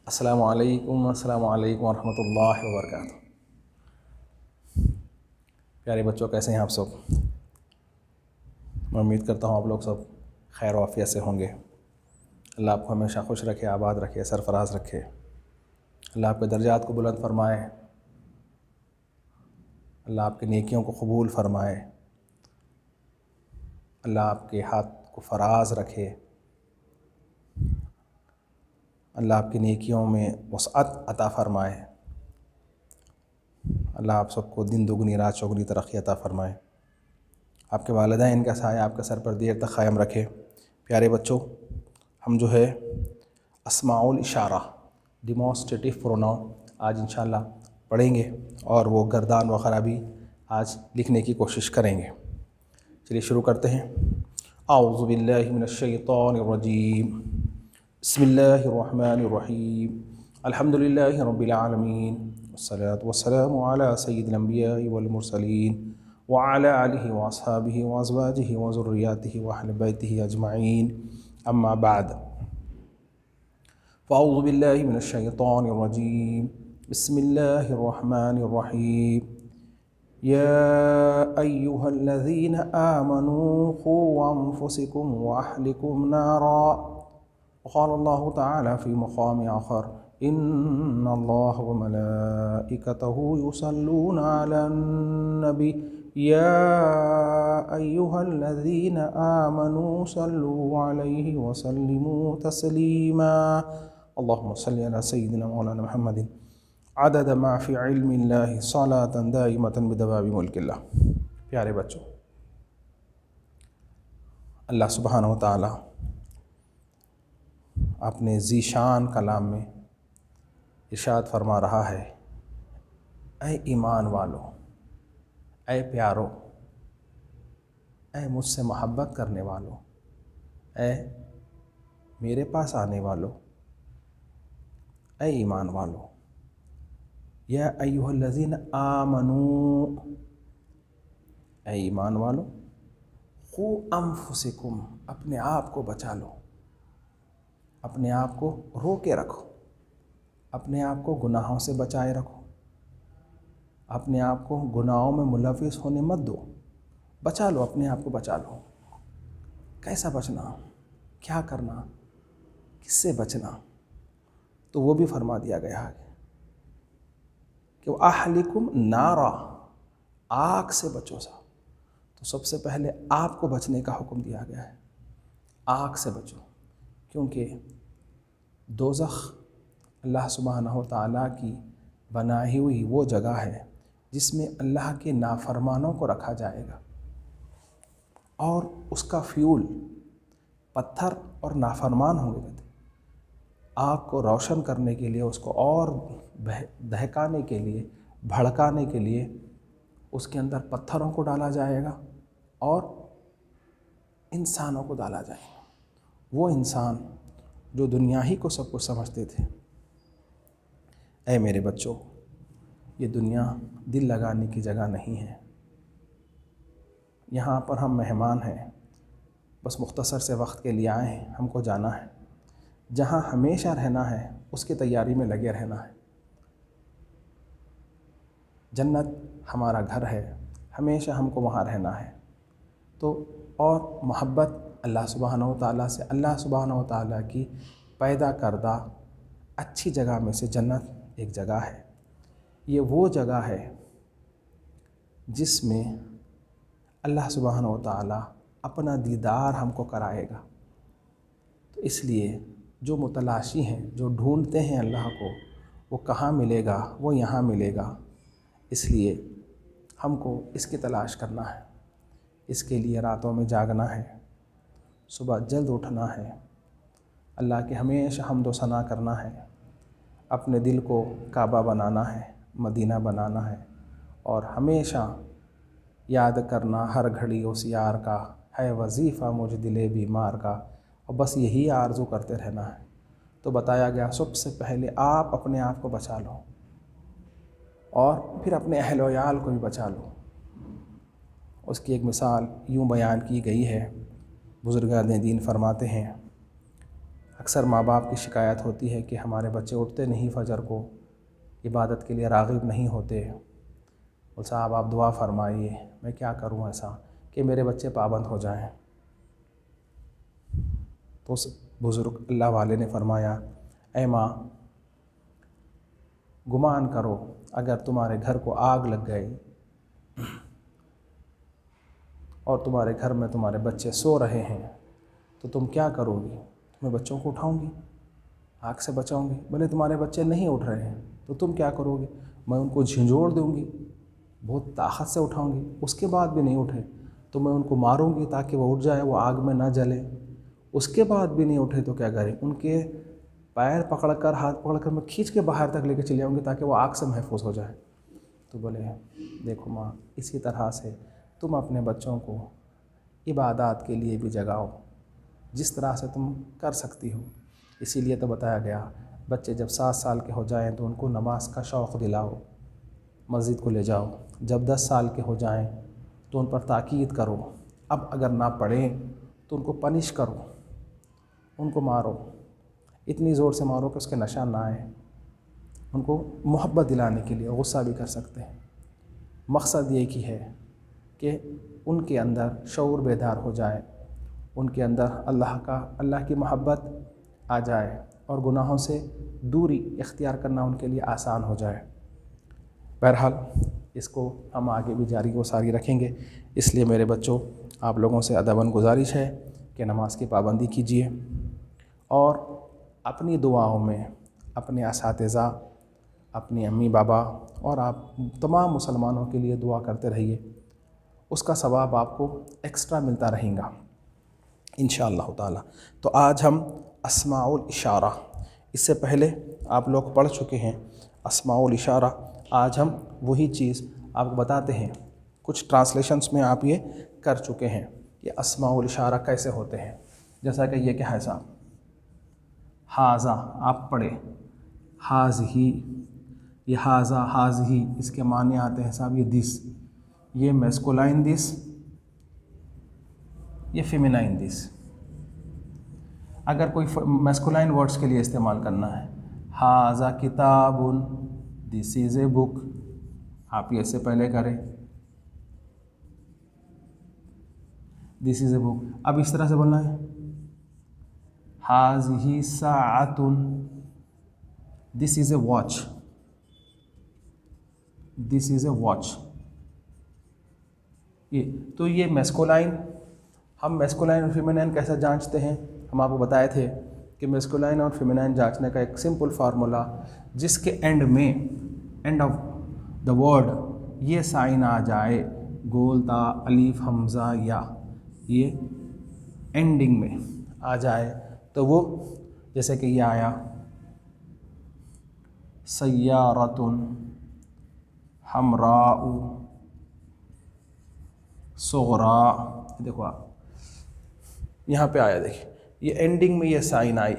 السلام علیکم ورحمۃ اللہ وبرکاتہ۔ پیارے بچوں، کیسے ہیں آپ سب؟ میں امید کرتا ہوں آپ لوگ سب خیر و عافیت سے ہوں گے۔ اللہ آپ کو ہمیشہ خوش رکھے، آباد رکھے، سرفراز رکھے۔ اللہ آپ کے درجات کو بلند فرمائے، اللہ آپ کی نیکیوں کو قبول فرمائے، اللہ آپ کے ہاتھ کو فراز رکھے، اللہ آپ کی نیکیوں میں وسعت عطا فرمائے، اللہ آپ سب کو دن دگنی رات چوگنی ترقی عطا فرمائے، آپ کے والدین کا سایہ آپ کے سر پر دیر تک قائم رکھے۔ پیارے بچوں، ہم جو ہے اسماء الاشارہ ڈیمونسٹریٹو پروناؤن آج انشاءاللہ پڑھیں گے، اور وہ گردان وغیرہ بھی آج لکھنے کی کوشش کریں گے۔ چلیے شروع کرتے ہیں۔ اعوذ باللہ من الشیطان الرجیم، بسم اللہ الرحمن الرحیم، الحمد للہ رب العالمین، والصلاة والسلام علی سید الانبیاء والمرسلین، وعلی آلہ واصحابہ وازواجہ وذریاتہ واہل بیتہ اجمعین، اما بعد، فاعوذ باللہ من الشیطان الرجیم، بسم اللہ الرحمن الرحیم، یا ایہا الذین آمنوا قوا انفسکم واہلکم نارا، وقال اللہ تعالی فی مقام آخر، ان اللہ وملائکتہ یصلون علی النبی یا ایہا الذین آمنوا صلوا علیہ وسلموا تسلیما، اللہم صلی علی سیدنا مولانا محمد عدد ما فی علم اللہ صلاة دائمۃ بدوام ملک اللہ۔ پیارے بچوں، اللہ سبحانہ و تعالی اپنے ذی شان کلام میں ارشاد فرما رہا ہے، اے ایمان والو، اے پیارو، اے مجھ سے محبت کرنے والو، اے میرے پاس آنے والو، اے ایمان والو، یا ایہا الذین آمنو، اے ایمان والو، قوا انفسکم، اپنے آپ کو بچا لو، اپنے آپ کو روکے رکھو، اپنے آپ کو گناہوں سے بچائے رکھو، اپنے آپ کو گناہوں میں ملوث ہونے مت دو، بچا لو، اپنے آپ کو بچا لو۔ کیسا بچنا؟ کیا کرنا؟ کس سے بچنا؟ تو وہ بھی فرما دیا گیا ہے کہ اہلکم نارا، آگ سے بچو سا۔ تو سب سے پہلے آپ کو بچنے کا حکم دیا گیا ہے، آگ سے بچو، کیونکہ دوزخ اللہ سبحانہ و تعالیٰ کی بنائی ہوئی وہ جگہ ہے جس میں اللہ کے نافرمانوں کو رکھا جائے گا، اور اس کا فیول پتھر اور نافرمان ہوں گے۔ آگ کو روشن کرنے کے لیے، اس کو اور دہکانے کے لیے، بھڑکانے کے لیے اس کے اندر پتھروں کو ڈالا جائے گا اور انسانوں کو ڈالا جائے گا۔ وہ انسان جو دنیا ہی کو سب کچھ سمجھتے تھے۔ اے میرے بچوں، یہ دنیا دل لگانے کی جگہ نہیں ہے، یہاں پر ہم مہمان ہیں، بس مختصر سے وقت کے لیے آئے ہیں، ہم کو جانا ہے۔ جہاں ہمیشہ رہنا ہے اس کی تیاری میں لگے رہنا ہے۔ جنت ہمارا گھر ہے، ہمیشہ ہم کو وہاں رہنا ہے۔ تو اور محبت اللہ سبحانہ و تعالیٰ سے، اللہ سبحانہ و تعالیٰ کی پیدا کردہ اچھی جگہ میں سے جنت ایک جگہ ہے۔ یہ وہ جگہ ہے جس میں اللہ سبحانہ و تعالیٰ اپنا دیدار ہم کو کرائے گا۔ تو اس لیے جو متلاشی ہیں، جو ڈھونڈتے ہیں اللہ کو، وہ کہاں ملے گا؟ وہ یہاں ملے گا۔ اس لیے ہم کو اس کی تلاش کرنا ہے، اس کے لیے راتوں میں جاگنا ہے، صبح جلد اٹھنا ہے، اللہ کے ہمیشہ حمد و ثنا کرنا ہے، اپنے دل کو کعبہ بنانا ہے، مدینہ بنانا ہے، اور ہمیشہ یاد کرنا ہر گھڑی اس یار کا، ہے وظیفہ مجھ دل بیمار کا، اور بس یہی آرزو کرتے رہنا ہے۔ تو بتایا گیا سب سے پہلے آپ اپنے آپ کو بچا لو، اور پھر اپنے اہل و عیال کو بھی بچا لو۔ اس کی ایک مثال یوں بیان کی گئی ہے، بزرگان دین فرماتے ہیں، اکثر ماں باپ کی شکایت ہوتی ہے کہ ہمارے بچے اٹھتے نہیں فجر کو، عبادت کے لیے راغب نہیں ہوتے۔ بول صاحب آپ دعا فرمائیے، میں کیا کروں ایسا کہ میرے بچے پابند ہو جائیں۔ تو اس بزرگ اللہ والے نے فرمایا، اے ماں، گمان کرو اگر تمہارے گھر کو آگ لگ گئی اور تمہارے گھر میں تمہارے بچے سو رہے ہیں تو تم کیا کرو گی؟ میں بچوں کو اٹھاؤں گی، آگ سے بچاؤں گی۔ بولے تمہارے بچے نہیں اٹھ رہے ہیں تو تم کیا کرو گی؟ میں ان کو جھنجھوڑ دوں گی، بہت طاقت سے اٹھاؤں گی، اس کے بعد بھی نہیں اٹھے تو میں ان کو ماروں گی تاکہ وہ اٹھ جائے، وہ آگ میں نہ جلے۔ اس کے بعد بھی نہیں اٹھے تو کیا کریں؟ ان کے پیر پکڑ کر، ہاتھ پکڑ کر میں کھینچ کے باہر تک لے کے چلے جاؤں گی تاکہ وہ آگ سے محفوظ ہو جائے۔ تو بولے دیکھو ماں، اسی طرح سے تم اپنے بچوں کو عبادات کے لیے بھی جگاؤ جس طرح سے تم کر سکتی ہو۔ اسی لیے تو بتایا گیا بچے جب 7 سال کے ہو جائیں تو ان کو نماز کا شوق دلاؤ، مسجد کو لے جاؤ۔ جب 10 سال کے ہو جائیں تو ان پر تاکید کرو، اب اگر نہ پڑھیں تو ان کو پنش کرو، ان کو مارو، اتنی زور سے مارو کہ اس کے نشہ نہ آئے۔ ان کو محبت دلانے کے لیے غصہ بھی کر سکتے ہیں۔ مقصد یہ کی ہے کہ ان کے اندر شعور بیدار ہو جائے، ان کے اندر اللہ کی محبت آ جائے اور گناہوں سے دوری اختیار کرنا ان کے لیے آسان ہو جائے۔ بہرحال اس کو ہم آگے بھی جاری و ساری رکھیں گے، اس لیے میرے بچوں، آپ لوگوں سے ادباً گزارش ہے کہ نماز کی پابندی کیجیے اور اپنی دعاؤں میں اپنے اساتذہ، اپنی امی بابا اور آپ تمام مسلمانوں کے لیے دعا کرتے رہیے، اس کا ثواب آپ کو ایکسٹرا ملتا رہیں گا انشاءاللہ تعالی۔ تو آج ہم اسماء الاشارہ، اس سے پہلے آپ لوگ پڑھ چکے ہیں اسماء الاشارہ، آج ہم وہی چیز آپ کو بتاتے ہیں۔ کچھ ٹرانسلیشنز میں آپ یہ کر چکے ہیں کہ اسماء الاشارہ کیسے ہوتے ہیں، جیسا کہ یہ کیا ہے صاحب، ہاذا، آپ پڑھے ہاذہی، یہ ہاذا ہاذہی، اس کے معنی آتے ہیں صاحب یہ دس، یہ میسکولائن دس، یہ فیمینائن دس۔ اگر کوئی میسکولائن ورڈز کے لیے استعمال کرنا ہے، ہاذا کتاب، دس از اے بک، آپ یہ اس سے پہلے کریں دس از اے بک۔ اب اس طرح سے بولنا ہے ہاذہ ساعۃ، دس is a watch, this is a watch. تو یہ میسکولائن، ہم میسکولائن اور فیمینائن کیسے جانچتے ہیں؟ ہم آپ کو بتائے تھے کہ میسکولائن اور فیمینائن جانچنے کا ایک سمپل فارمولا، جس کے اینڈ میں، اینڈ آف دا ورڈ یہ سائن آ جائے، گول تا الف حمزہ یا، یہ اینڈنگ میں آ جائے تو وہ، جیسے کہ یہ آیا سیارۃ حمراء صغراء، دیکھو آپ یہاں پہ آیا، دیکھیں یہ اینڈنگ میں یہ سائن آئی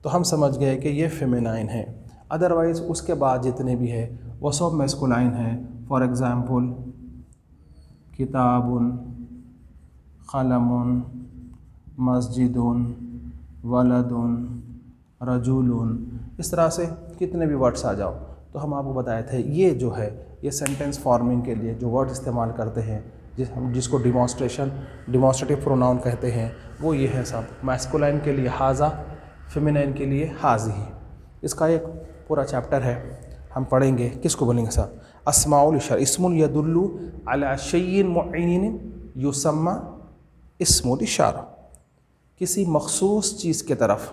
تو ہم سمجھ گئے کہ یہ فیمینائن ہے۔ ادروائز اس کے بعد جتنے بھی ہے وہ سب میسکولائن ہیں۔ فار ایگزامپل کتاب، قلم، مسجد، ولد، رجل، اس طرح سے کتنے بھی ورڈس آ جاؤ تو ہم آپ کو بتائے تھے یہ جو ہے یہ سینٹنس فارمنگ کے لیے جو ورڈ استعمال کرتے ہیں، جس کو ڈیمانسٹریٹو پروناؤن کہتے ہیں، وہ یہ ہے سب۔ میسکولائن کے لیے ہاذا، فیمینائن کے لیے ہاذہ۔ اس کا ایک پورا چیپٹر ہے، ہم پڑھیں گے۔ کس کو بولیں گے صاحب؟ اسماء الاشارہ، اسم یدل علی شیء معین یسمى اسم الاشارہ، کسی مخصوص چیز کے طرف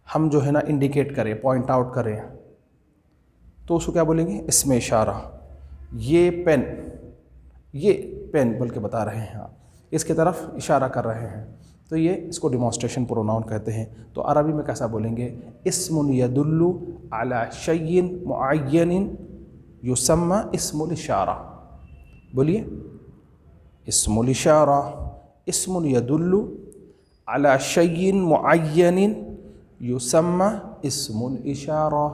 ہم جو ہے نا انڈیکیٹ کریں، پوائنٹ آؤٹ کریں تو اس کو کیا بولیں گے؟ اسم اشارہ۔ یہ پین بول کے بتا رہے ہیں آپ، اس کی طرف اشارہ کر رہے ہیں تو یہ اس کو ڈیمانسٹریشن پروناؤن کہتے ہیں۔ تو عربی میں کیسا بولیں گے؟ اسم یدل علی شیء معین یسمى اسم الاشارہ۔ بولیے، اسم الاشارہ اسم یدل علی شیء معین یسمى اسم الاشارہ۔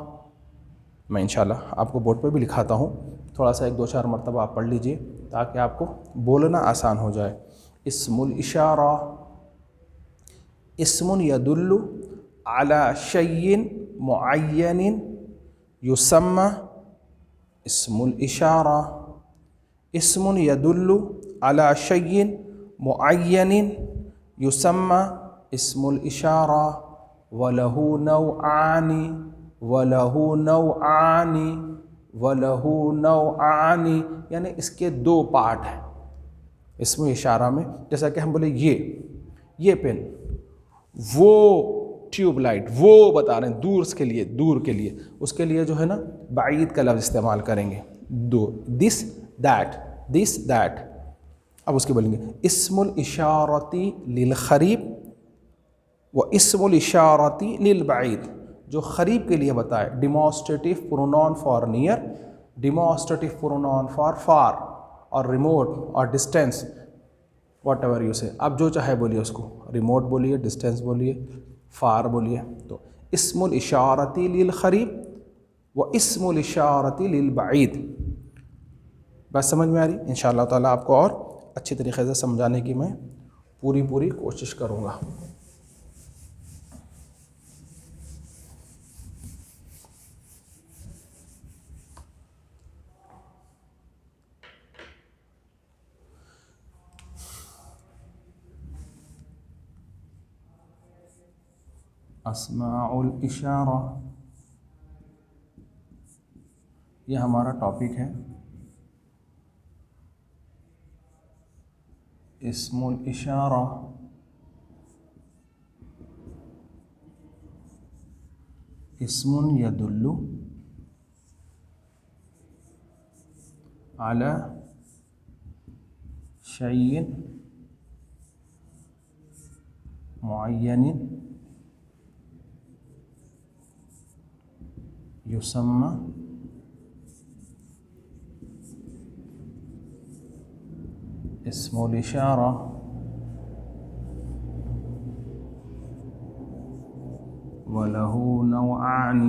میں انشاءاللہ آپ کو بورڈ پہ بھی لکھاتا ہوں، تھوڑا سا 1-2-4 مرتبہ آپ پڑھ لیجئے تاکہ آپ کو بولنا آسان ہو جائے۔ اسم الاشارہ، اسم یدل علی شیء معین یسمى اسم الاشارہ. اسم یدل علی شیء معین یسمى اسم الاشارہ. وَلَهُ نَوْعَانِ وَلَهُ نَوْعَانِ وَلَهُ نَوْعَانِ، یعنی اس کے دو پارٹ ہیں اسم اشارہ میں. جیسا کہ ہم بولے یہ پین، وہ ٹیوب لائٹ، وہ بتا رہے ہیں دور کے لیے، دور کے لیے. اس کے لیے جو ہے نا بعید کا لفظ استعمال کریں گے. دو، دس دیٹ، دس دیٹ. اب اس کے بولیں گے اسم الاشارتی للقریب و اسم الاشارتی للبعید. جو قریب کے لیے بتائے demonstrative pronoun for near, demonstrative pronoun for far, اور ریموٹ اور distance, whatever you say. آپ جو چاہے بولیے اس کو، ریموٹ بولیے، ڈسٹینس بولیے، فار بولیے. تو اسم الاشارتی للقریب و اسم الاشارتی للبعید. بات سمجھ میں آ رہی؟ ان شاء اللہ تعالیٰ آپ کو اور اچھی طریقے سے سمجھانے کی میں پوری کوشش کروں گا. اسماء الاشارہ، یہ ہمارا ٹاپک ہے. اسم الاشارہ اسم یدل علی شیء معین یسمى اسم الاشارہ. وَلَهُ نَوْعَانِ،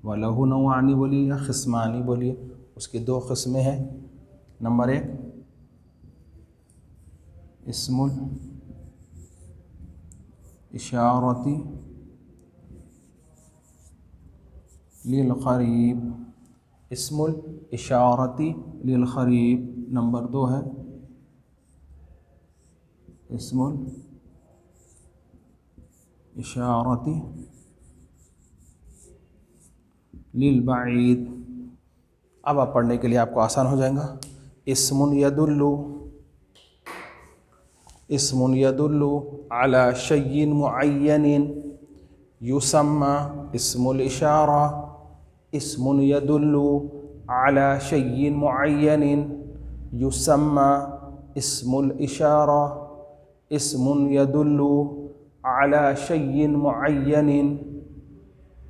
وَلَهُ نَوْعَانِ بولیے یا قسمانی بولیے. اس کی دو قسمیں ہیں. نمبر ایک اسم الاشارتی للقریب، اسم الاشارتی للقریب. نمبر دو ہے اسم الاشارتی للبعید. اب آپ پڑھنے کے لیے آپ کو آسان ہو جائے گا. اسم یدل، اسم یدل علی شیء معین یسمى اسم الاشارہ. اسم یدل علی شیء معین یسمى اسم الاشارہ. اسم یدل علی شیء معین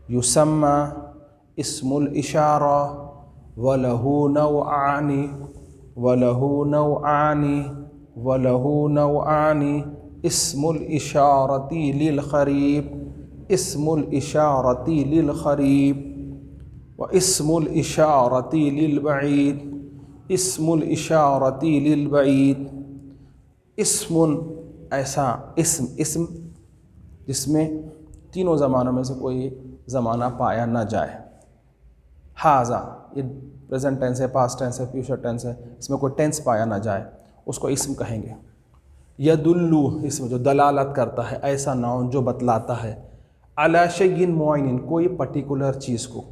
یسمى اسم الاشارہ. وَلَهُ نَوْعَانِ وَلَهُ نَوْعَانِ وَلَهُ نَوْعَانِ. اسم الاشارتی للقریب، اسم الاشارتی للقریب و اسم الاشارتی للبعید. اسم الاشارتی للبعید. اسم ایسا اسم جس میں تینوں زمانوں میں سے کوئی زمانہ پایا نہ جائے. ھذا، یہ پریزنٹ ٹینس ہے، پاسٹ ٹینس ہے، فیوچر ٹینس ہے، اس میں کوئی ٹینس پایا نہ جائے، اس کو اسم کہیں گے. یدلو، اس میں جو دلالت کرتا ہے، ایسا ناؤن جو بتلاتا ہے. علی شیء معین، کوئی پرٹیکولر چیز کو.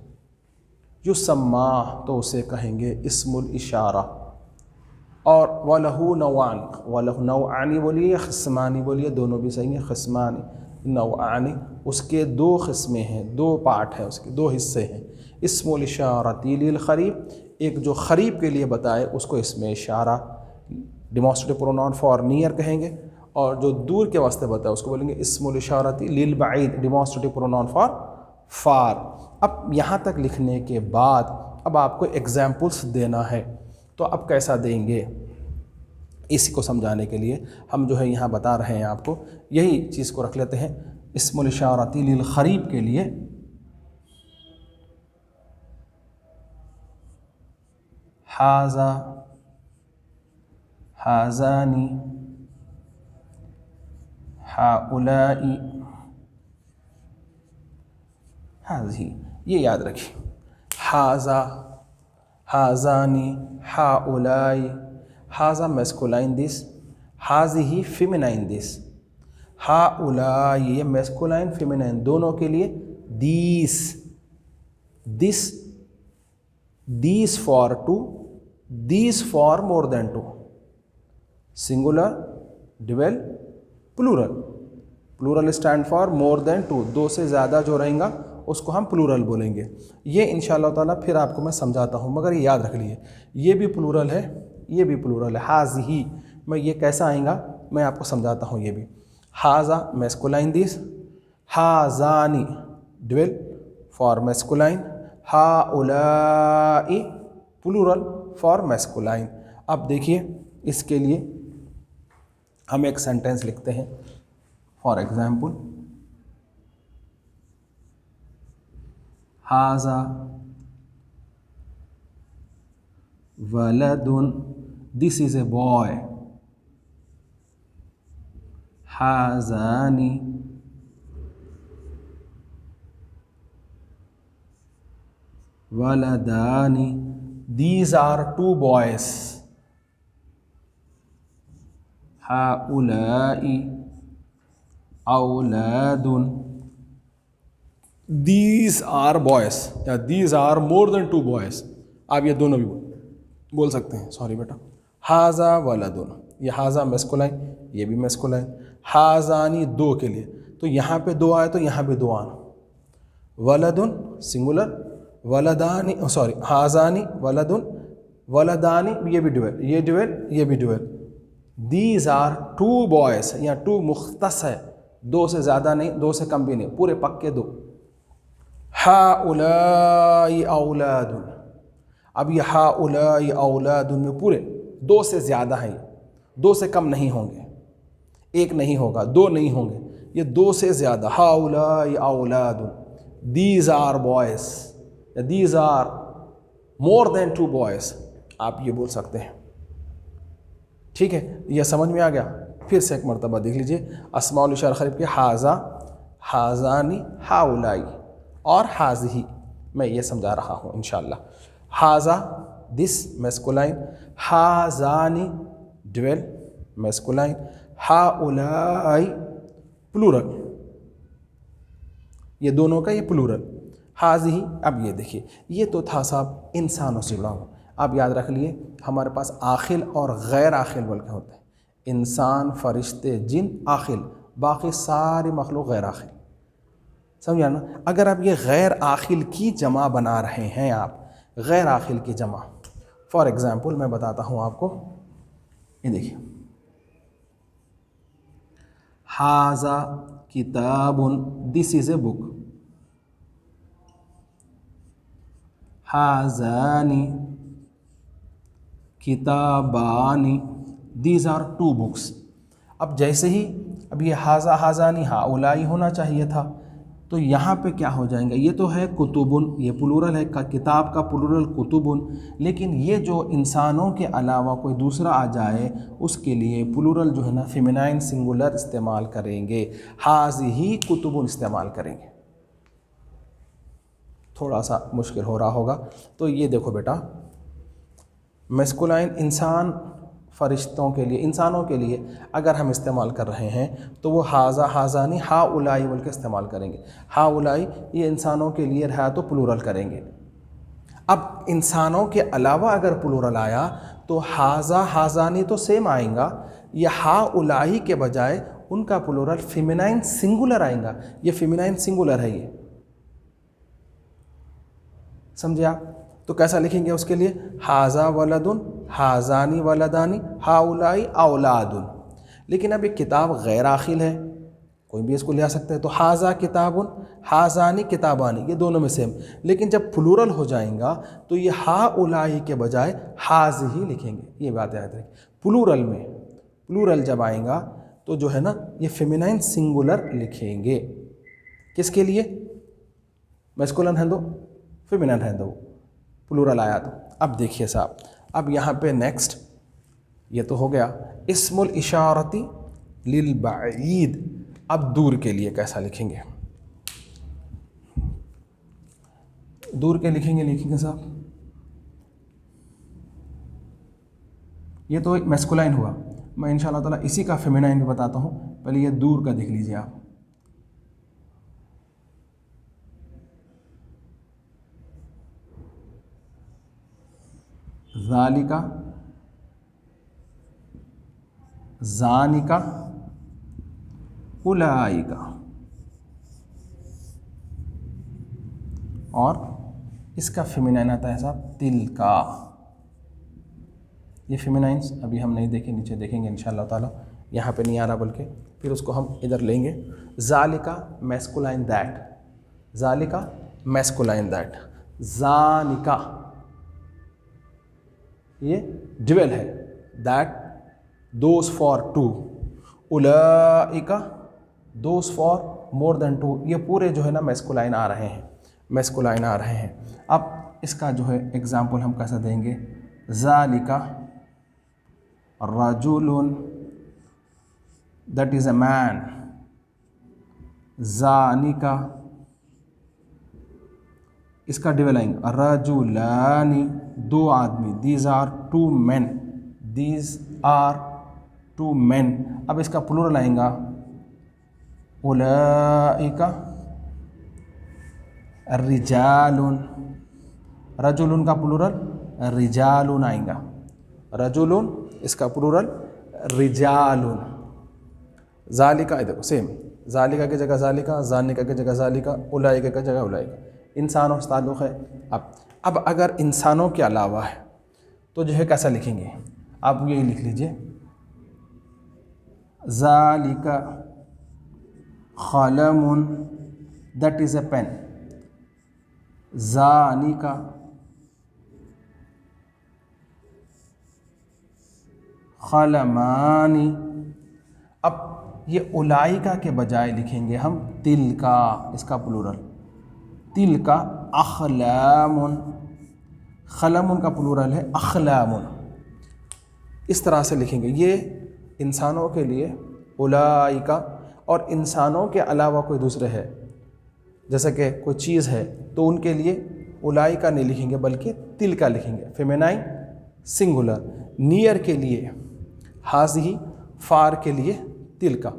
یسمى، تو اسے کہیں گے اسم الاشارہ. اور وَلَهُ نَوْعَانِ، وَلَهُ نَوْعَانِ بولیے یا قسمانی بولیے، دونوں بھی صحیح ہیں. قسمانی، نوعانی، اس کے دو قسمیں ہیں، دو پارٹ ہیں، اس کے دو حصے ہیں. اسم الاشارتی للقریب، ایک جو قریب کے لیے بتائے اس کو اسم اشارہ ڈیمانسٹریٹو پرونون فار نیئر کہیں گے، اور جو دور کے واسطے بتائے اس کو بولیں گے اسم الاشارتی للبعید ڈیمانسٹریٹو پرونون فار فار. اب یہاں تک لکھنے کے بعد اب آپ کو ایگزامپلس دینا ہے، تو اب کیسا دیں گے؟ اسی کو سمجھانے کے لیے ہم جو ہے یہاں بتا رہے ہیں آپ کو. یہی چیز کو رکھ لیتے ہیں اسم الاشارتی للقریب کے لیے. ھذا، ھذانی، ہاؤلائی ہاذی، یہ یاد رکھیے، ہاذا، ہاذانی، ہاؤلائی، ہاذا میسکولائن دس، ہاذی فیمینائن دس، ہاؤلائی یہ میسکولائن فیمینائن دونوں کے لیے these, this, these for two, these for more than two, singular, dual, plural, plural stand for more than two, دو سے زیادہ جو رہیں گا اس کو ہم پلورل بولیں گے. یہ انشاءاللہ تعالیٰ پھر آپ کو میں سمجھاتا ہوں، مگر یہ یاد رکھ لیجیے یہ بھی پلورل ہے، یہ بھی پلورل ہے. ہاذی میں یہ کیسا آئیں گا میں آپ کو سمجھاتا ہوں. یہ بھی ہاذا میسکولائن دس، ہاذانی ڈویل فار میسکولائن، ہاؤلائی پلورل فار میسکولائن. اب دیکھیے اس کے لیے ہم ایک سینٹینس لکھتے ہیں. فار ایگزامپل ہاذا ولد، دس از اے بوائے. ہاذانی ولدانی، دیز آر ٹو بوائز. ہاؤلائی اولاد، دیز آر بوائز یا these are more than two boys. آپ یہ دونوں بھی بول سکتے ہیں. سوری بیٹا، ہاذا ولدن، یہ ہاذا میسکولائن، یہ بھی میسکولائن. ہاذانی دو کے لیے، تو یہاں پہ دو آئے تو یہاں پہ دو آنا. ولدن سنگولر، ولدانی سوری ہاذانی ولدن، ولدانی یہ بھی ڈویل، یہ ڈویل، یہ بھی dual. These are two boys, یا ٹو مختص ہے، دو سے زیادہ نہیں، دو سے کم بھی نہیں، پورے پکے دو. ہاؤلائی اولاد، اب یہ ہاؤلائی اولاد میں پورے دو سے زیادہ ہیں، دو سے کم نہیں ہوں گے، ایک نہیں ہوگا، دو نہیں ہوں گے، یہ دو سے زیادہ. ہاؤلائی اولاد، these are boys, these are more than two boys, آپ یہ بول سکتے ہیں. ٹھیک ہے، یہ سمجھ میں آ گیا. پھر سے ایک مرتبہ دیکھ لیجئے اسماء الاشارہ خریف کے ہاذا، ہاذانی، ہاؤلائی اور ہاذی، میں یہ سمجھا رہا ہوں انشاءاللہ. ہاذا دس میسکولائن، ہاذانی ڈویل میسکولائن، ہاؤلائی پلورل، یہ دونوں کا یہ پلورل. ہاذی، اب یہ دیکھیے یہ تو تھا صاحب انسانوں سے جڑا ہوا. اب یاد رکھ لیے ہمارے پاس عاقل اور غیر عاقل بلکہ ہوتے ہیں. انسان، فرشتے، جن عاقل، باقی ساری مخلوق غیر عاقل. سمجھا نا؟ اگر آپ یہ غیر عاقل کی جمع بنا رہے ہیں، آپ غیر عاقل کی جمع، فار ایگزامپل میں بتاتا ہوں آپ کو. یہ دیکھیے ہاذا کتاب، دس is a book. ہاذانی کتابانی، these are to books. اب جیسے ہی اب یہ ہاذا، ہاذانی، ہاؤلائی ہونا چاہیے تھا، تو یہاں پہ کیا ہو جائیں گا؟ یہ تو ہے کتبن، یہ پلورل ہے، کتاب کا پلورل کتبن. لیکن یہ جو انسانوں کے علاوہ کوئی دوسرا آ جائے اس کے لیے پلورل جو ہے نا فیمینائن سنگولر استعمال کریں گے، ہاذی کتبن استعمال کریں گے. تھوڑا سا مشکل ہو رہا ہوگا. تو یہ دیکھو بیٹا، میسکولائن انسان، فرشتوں کے لیے، انسانوں کے لیے اگر ہم استعمال کر رہے ہیں تو وہ ہاذا، ہاذانی، ہاؤلائی بول کے استعمال کریں گے. ہاؤلائی یہ انسانوں کے لیے رہا تو پلورل کریں گے. اب انسانوں کے علاوہ اگر پلورل آیا تو ہاذا، ہاذانی تو سیم آئیں گا، یہ ہاؤلائی کے بجائے ان کا پلورل فیمینائن سنگولر آئیں گا. یہ فیمینائن سنگولر ہے. یہ سمجھے آپ؟ تو کیسا لکھیں گے اس کے لیے؟ ہاذا ولدن، ہاذانی ولدانی، ہاؤلائی اولاد. لیکن اب یہ کتاب غیر عاقل ہے، کوئی بھی اس کو لے سکتا ہے، تو ہاذا کتاب، ہاذانی کتابانی، یہ دونوں میں سیم. لیکن جب پلورل ہو جائیں گا تو یہ ہاؤلائی کے بجائے ہاذی لکھیں گے. یہ بات یاد رکھیں، پلورل میں پلورل جب آئیں گا تو جو ہے نا یہ فیمینائن سنگولر لکھیں گے. کس کے لیے؟ میسکولن ہے دو، فیمینائن ہے دو، پلورل آیا تو. اب دیکھیے صاحب، اب یہاں پہ نیکسٹ یہ تو ہو گیا اسم الاشارتی للبعید. اب دور کے لیے کیسا لکھیں گے؟ دور کے لکھیں گے صاحب، یہ تو ایک میسکولائن ہوا. میں انشاءاللہ تعالیٰ اسی کا فیمینائن بھی بتاتا ہوں. پہلے یہ دور کا دیکھ لیجیے آپ. ذالکا، زانکا، اولئکا. اور اس کا فیمینائن آتا ہے صاحب تلکا. یہ فیمینائنس ابھی ہم نہیں دیکھیں، نیچے دیکھیں گے انشاءاللہ تعالیٰ. یہاں پہ نہیں آ رہا بلکہ پھر اس کو ہم ادھر لیں گے. ذالکا میسکولائن دیٹ، ذالکا میسکولائن دیٹ. زانکا یہ ڈویل ہے، دیٹ دوز فار ٹو. اولئکا those for more than two. یہ پورے جو ہے نا میسکولائن آ رہے ہیں، میسکولائن آ رہے ہیں. اب اس کا جو ہے ایگزامپل ہم کیسا دیں گے؟ ذالکا رجل، دیٹ از اے مین. زانکا اس کا ڈویل آئیں گے رجلانی، دو آدمی. These are two men, these are two men. اب اس کا پلورل آئیں گا اولئکا رجال. رجل کا پلورل رجال آئیں گا. رجل اس کا پلورل رجال. ذالکا دیکھو سیم، ذالکا کی جگہ ذالکا، زانکا کی جگہ ذالکا، اولئکا کی جگہ اولئکا. انسانوں سے تعلق ہے. اب اگر انسانوں کے علاوہ ہے تو جو ہے کیسا لکھیں گے؟ آپ یہی لکھ لیجئے ذالکا قلم، دیٹ از اے پین. زانکا قلمانی. اب یہ اولئکا کے بجائے لکھیں گے ہم تلکا، اس کا پلورل. تلکا اخلام، خلم کا پلورل ہے اخلام. اس طرح سے لکھیں گے. یہ انسانوں کے لیے اولئکا، اور انسانوں کے علاوہ کوئی دوسرے ہے جیسا کہ کوئی چیز ہے تو ان کے لیے اولئکا نہیں لکھیں گے بلکہ تلکا لکھیں گے. فیمینائن سنگولر. نیئر کے لیے ہاذہ، فار کے لیے تلکا.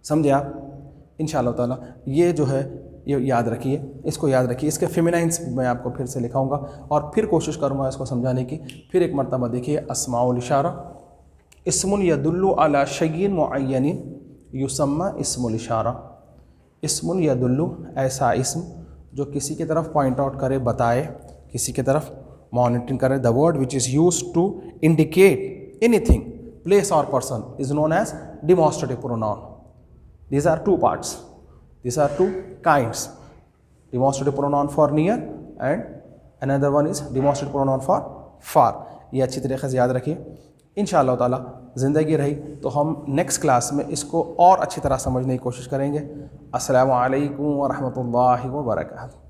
سمجھے آپ؟ انشاءاللہ تعالیٰ یہ جو ہے یہ یاد رکھیے، اس کو یاد رکھیے. اس کے فیمینائنس میں آپ کو پھر سے لکھاؤں گا اور پھر کوشش کروں گا اس کو سمجھانے کی. پھر ایک مرتبہ دیکھیے. اسماء الاشارہ اسم یدل علی شیء معین یسمى اسم الاشارہ. اسم یدل ایسا اسم جو کسی کی طرف پوائنٹ آؤٹ کرے، بتائے، کسی کی طرف مانیٹرنگ کرے. the word which is used to indicate anything, place or person is known as demonstrative pronoun. These are two parts. These are two kinds. Demonstrative pronoun for near and another one is demonstrative pronoun for far. یہ اچھی طریقے سے یاد رکھیے. انشاءاللہ تعالیٰ زندگی رہی تو ہم نیکسٹ کلاس میں اس کو اور اچھی طرح سمجھنے کی کوشش کریں گے. السلام علیکم ورحمۃ اللہ وبرکاتہ.